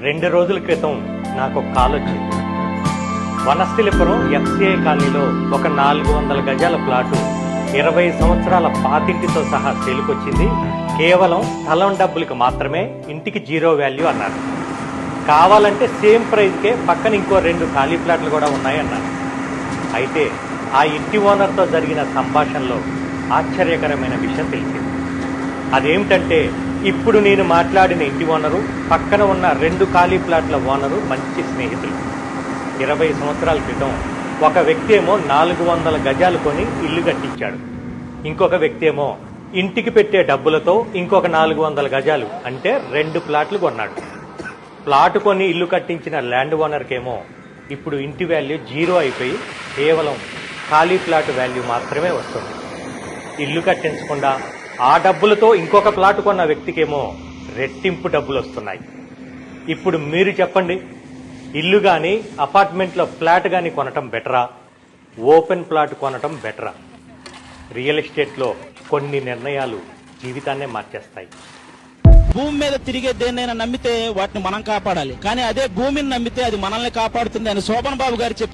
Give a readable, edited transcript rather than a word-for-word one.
2 రోజుల క్రితం నాకు ఒక కాల్ వచ్చింది. వనస్థలిపురం ఎఫ్సిఐ కాలనీలో ఒక 400 గజాల ప్లాటు 20 సంవత్సరాల పాతింటితో సహా సేలుకొచ్చింది. కేవలం స్థలం డబ్బులకు మాత్రమే, ఇంటికి జీరో వాల్యూ అన్నారు. కావాలంటే సేమ్ ప్రైజ్కే పక్కన ఇంకో 2 ఖాళీ ప్లాట్లు కూడా ఉన్నాయన్నారు. అయితే ఆ ఇంటి ఓనర్తో జరిగిన సంభాషణలో ఆశ్చర్యకరమైన విషయం తెలిసింది. అదేమిటంటే, ఇప్పుడు నేను మాట్లాడిన ఇంటి ఓనరు, పక్కన ఉన్న 2 ఖాళీ ప్లాట్ల ఓనరు మంచి స్నేహితులు. 20 సంవత్సరాల క్రితం ఒక వ్యక్తి ఏమో 400 గజాలు కొని ఇల్లు కట్టించాడు. ఇంకొక వ్యక్తి ఏమో ఇంటికి పెట్టే డబ్బులతో ఇంకొక 400 గజాలు అంటే 2 ప్లాట్లు కొన్నాడు. ప్లాట్ కొని ఇల్లు కట్టించిన ల్యాండ్ ఓనర్కేమో ఇప్పుడు ఇంటి వాల్యూ జీరో అయిపోయి కేవలం ఖాళీ ప్లాట్ వాల్యూ మాత్రమే వస్తుంది. ఇల్లు కట్టించకుండా ఆ డబ్బులతో ఇంకొక ప్లాట్ కొన్న వ్యక్తికేమో రెట్టింపు డబ్బులు వస్తున్నాయి. ఇప్పుడు మీరు చెప్పండి, ఇల్లు కానీ అపార్ట్మెంట్లో ఫ్లాట్ కానీ కొనటం బెటరా, ఓపెన్ ప్లాట్ కొనటం బెటరా? రియల్ ఎస్టేట్లో కొన్ని నిర్ణయాలు జీవితాన్నే మార్చేస్తాయి. భూమి మీద తిరిగే దేన్నైనా నమ్మితే వాటిని మనం కాపాడాలి, కానీ అదే భూమిని నమ్మితే అది మనల్ని కాపాడుతుంది అని శోభన్ బాబు గారు చెప్పారు.